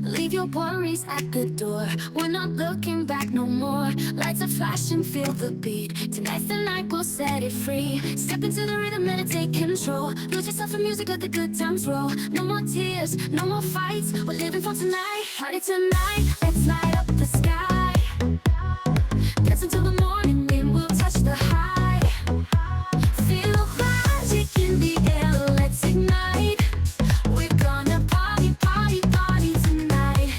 Leave your worries at the door. We're not looking back no more. Lights are flashing, feel the beat. Tonight's the night, we'll set it free. Step into the rhythm and take control. Lose yourself in music, let the good times roll. No more tears, no more fights. We're living for tonight. Party tonight, let's light up the sky. Dance until the morning, and we'll touch the high. Feel magic in the air, let's ignite. We're gonna party, party, party tonight.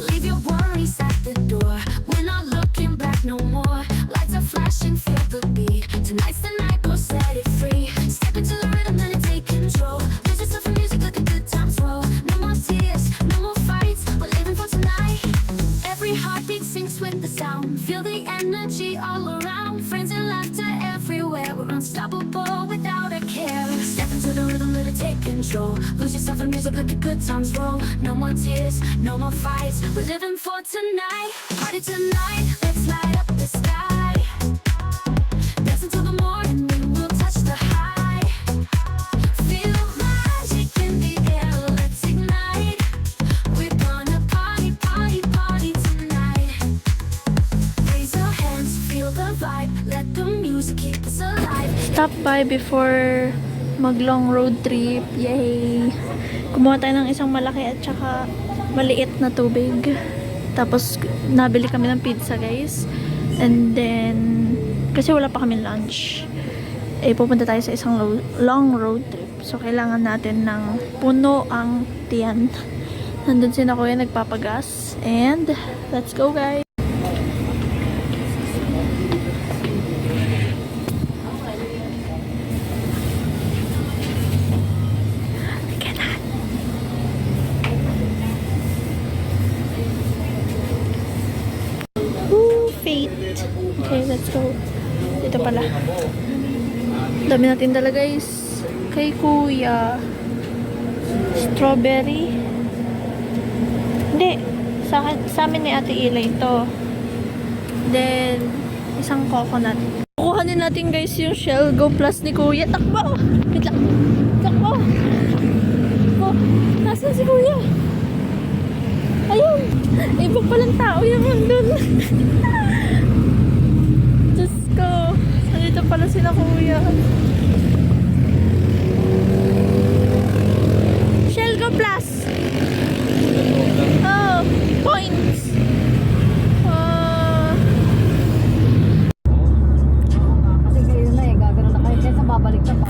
Leave your worries at the door. We're not looking back no more. Lights are flashing, feel the beat. Tonight's the night, we'll set it free. Step into the rhythm and take control. Lose yourself in music, let the good times roll. No more tears, no more fights. We're living for tonight. Every heartbeat syncs with the sound. Feel the energy all around. Friends and laughter everywhere. We're unstoppable without a care. Step into the rhythm, let it take control. Lose yourself in music, let the good times roll. No more tears, no more fights. We're living for tonight. Party tonight, let's light up the sky. Dance until the morning, we'll touch the high. Feel magic in the air, let's ignite. We're gonna party, party, party tonight. Raise your hands, feel the vibe. Let the music keep us alive. Stop by before mag-long road trip. Yay! Kumuha tayo ng isang malaki at saka maliit na tubig. Tapos, nabili kami ng pizza, guys. And then, kasi wala pa kami lunch. Pupunta tayo sa isang long road trip. So, kailangan natin ng puno ang tiyan. Nandun si na kuya nagpapagas. And, let's go, guys! Fate. Okay, let's go. Dito pala. Dami natin dala, guys. Kay kuya. Strawberry. Hindi. Sa amin ni Ate Ilay ito. Then, isang coconut. Kukuhanin natin, guys, yung Shell Go Plus ni kuya. Takbo! Wait lang. Takbo! Oh, nasaan si kuya? Ayun! Iba palang tao yung nandun. Diyos ko. Nandito pala sila kuya. Shell Go Plus. Oh, points. Kasi kayo na gagano na kayo kaysa babalik na pa.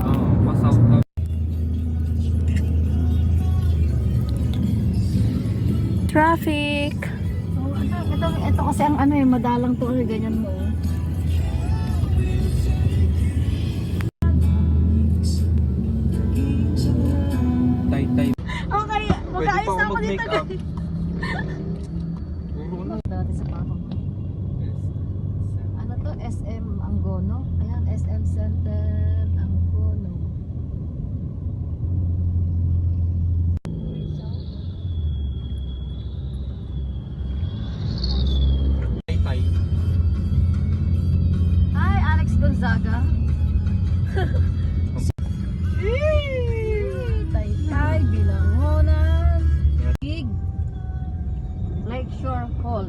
Traffic. So, ito kasi ang madalang tour ganyan mo. Tay-tay. Okay, mag-ayos na ako dito guys. Dati sa papa ko. Ano to? SM Angono? Ayan, SM Center Angono. Tay-tay. Hi, Alex Gonzaga. Taytay, Bilangonan, Gig, Lakeshore Hall.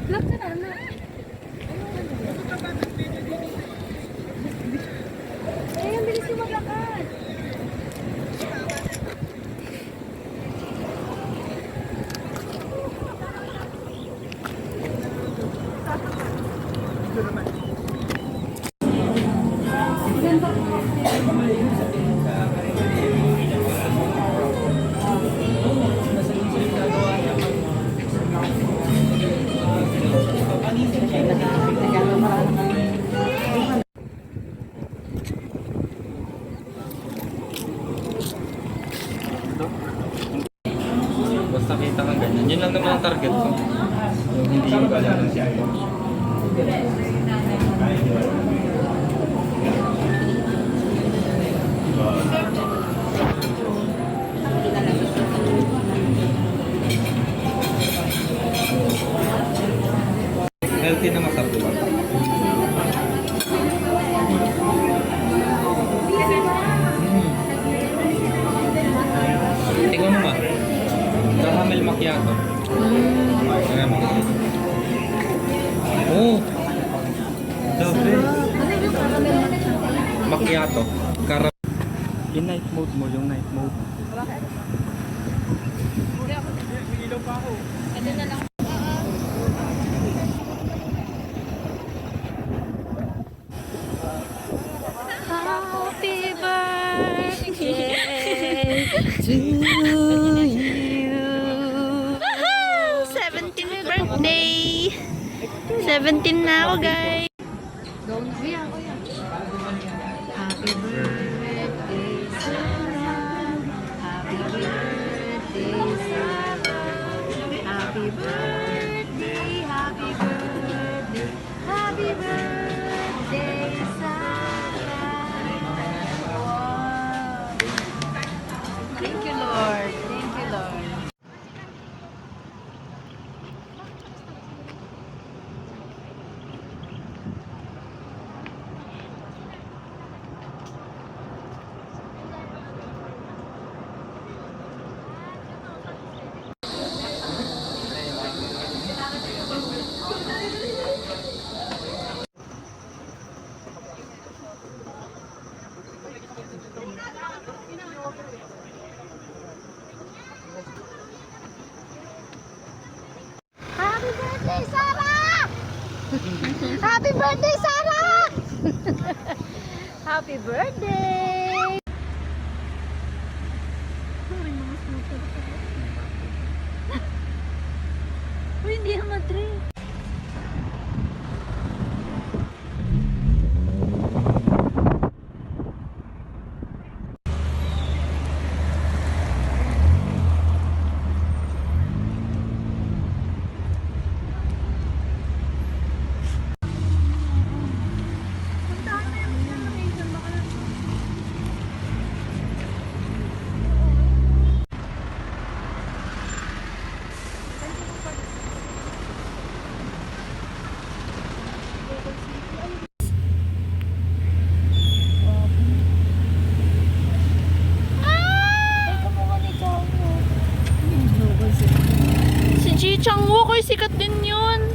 Vlog ka na, anak. Eh, ang bilis yung maglakad. Basta kita kang ganyan. Yun lang naman ang target ko. Yung hindi yung ganyan siya. night mode mo, yung night mode. Happy birthday to you. 17th birthday. 17 na ako, guys. Don't be ako yan. Happy birthday, Sarah. Happy birthday, Sarah. Happy birthday, happy birthday. Happy birthday, Sarah. Wow. Thank you, Lord. Thank you, Lord. Happy birthday, Sarah! Happy birthday, Sarah! Happy birthday! Uy, hindi naman 3. Si Ji Chang-wook, ay sikat din yun.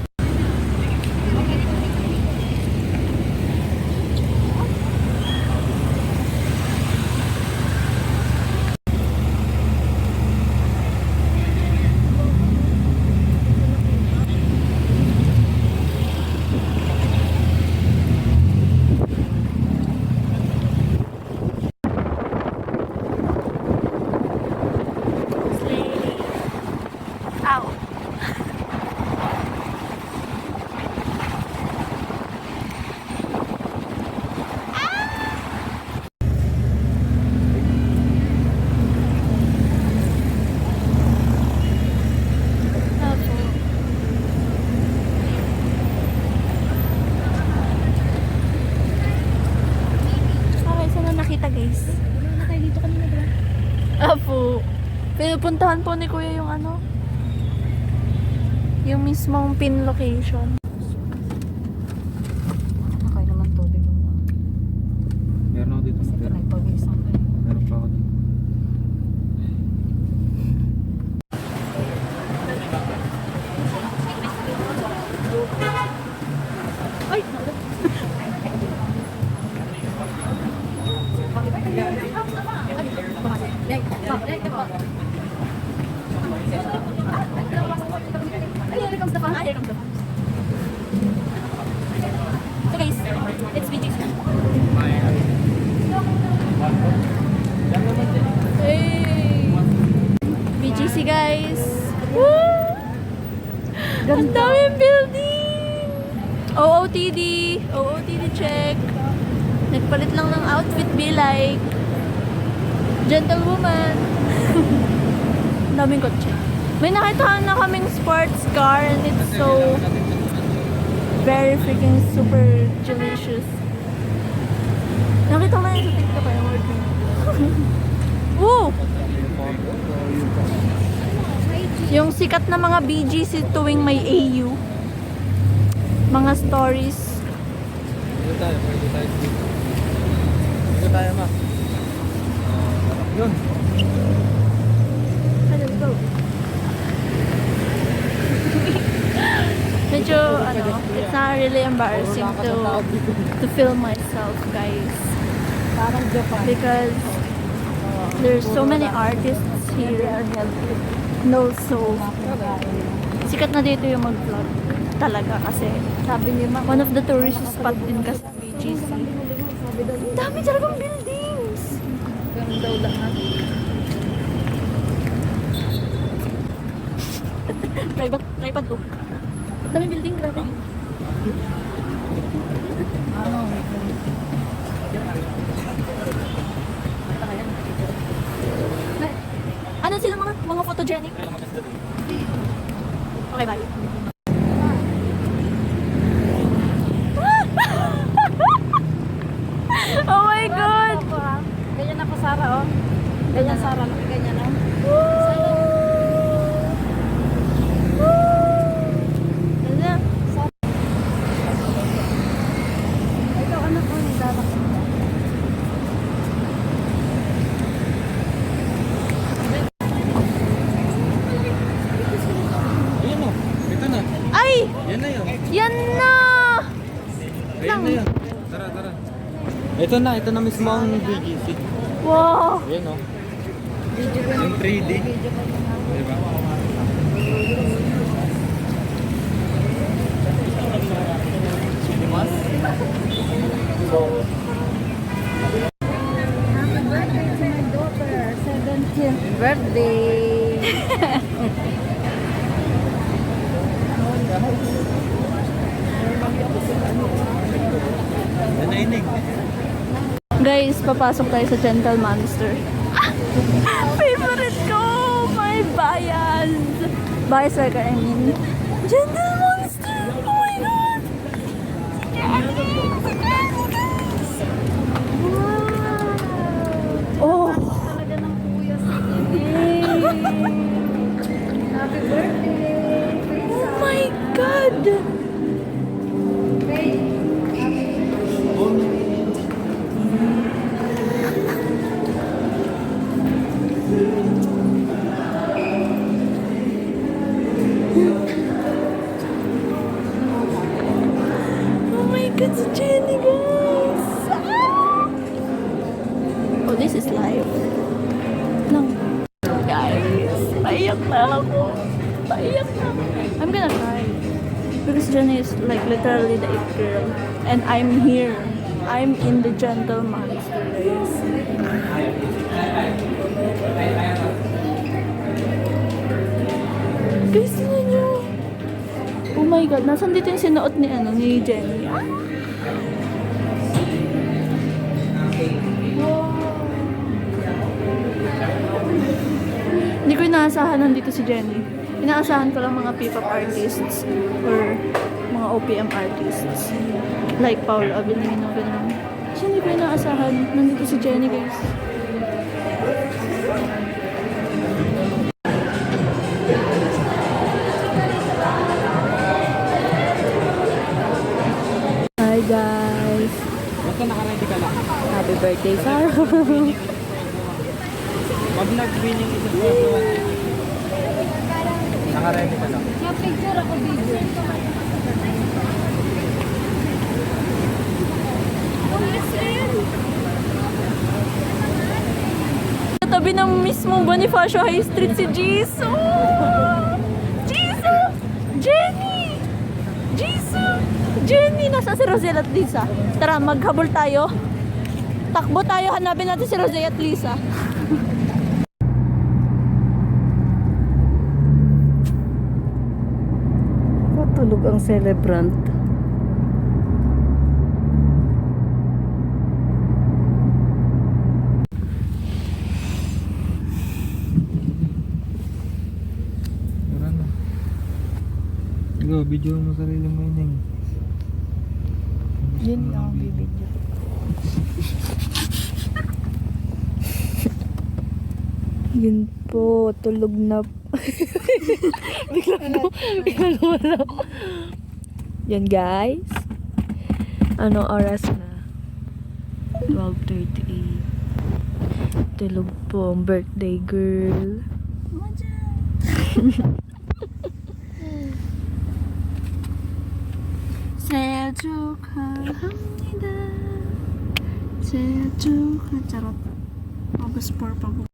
Ow. Okay, saan na nakita, guys? Apo. Pinupuntahan po ni Kuya yung ano? Yung mismong pin location. Okay naman tubig mo. Meron ako dito. Kasi pinagpawisan ka eh. Meron pa ako dito. Ay! Here comes the fun. Here comes the fun. So guys, let's be Hey! BGC, guys! Woo! Ang daming building! OOTD! OOTD check! Nagpalit lang ng outfit, be like gentlewoman. Ang daming kotse. May nakita na kaming sports car and it's so very freaking super delicious. Nakita ko na yun sa TikTok ay word mo. Woo! Yung sikat na mga BGC tuwing may AU. Mga stories. Dito tayo, pwede tayo. Dito tayo, ma. Yun. Let's go. Medyo, it's not really embarrassing to film myself, guys. Parang Japan. Because There's so many artists here. And also, sikat na dito yung mag-vlog talaga kasi sabi niya, one of the tourist spot din kasi sa BGC. Ang dami talagang buildings! Ganun daw lahat. Tripod to. Dami building, grabe. Ano sila mga photogenic? Okay, bye. Oh my God! Ganyan ako, Sara, oh. Ganyan, Sara. Ganyan, oh. Ikaw, anak ko, nagdalak. Ayun o. Ito na. Ay! Yan na yun. Yan na! Ayun na yun. Tara, tara. Ito na mismo ang BGC. Wow! Ayan o. Yung 3D. Diba? Cinemas? Happy birthday to my daughter. 17th birthday. Nanainig. Guys, papasok tayo sa Gentle Monster. Favorite ko! My bias! Bias like I mean. Gentle Monster! Oh my God! Wow! Oh! Talaga ng kuya si Inay. Happy birthday. Oh my God! Oh my God, si Jenny, guys! Ah! Oh, this is live. Lang. Guys, paiyak na ako. Paiyak na ako. I'm gonna cry. Because Jenny is like literally the it girl. And I'm here. I'm in the Gentle Monster, guys. Guys, tingnan nyo. Oh my God, nasan dito yung sinuot ni Jenny? Ah! Hindi ko inaasahan nandito si Jenny. Inaasahan ko lang mga P-pop artists or mga OPM artists. Like Paul Abilino, gano'n. Kasi hindi ko inaasahan nandito si Jenny, guys. Hi guys! Basta nakaready ka lang. Happy birthday, Sarah! Pag nag-win yung isang pasuan, nakaready ka lang. Yung picture ako video. Tabi ng mismong Bonifacio High Street si Jisoo! Jisoo! Jenny! Jisoo! Jenny! Nasa si Roselle at Lisa. Tara, maghabol tayo. Takbo tayo, hanapin natin si Roselle at Lisa. Matulog ang celebrant. Tara na. Go, video mo sarili mo yun. Yun lang ang bibidyo. Yun po, tulog na. Biglang wala. Yan guys. Ano oras na? 12:38. Tulog po ang birthday girl. 생일 축하합니다. 생일 축하. Charot. August 4 pa po.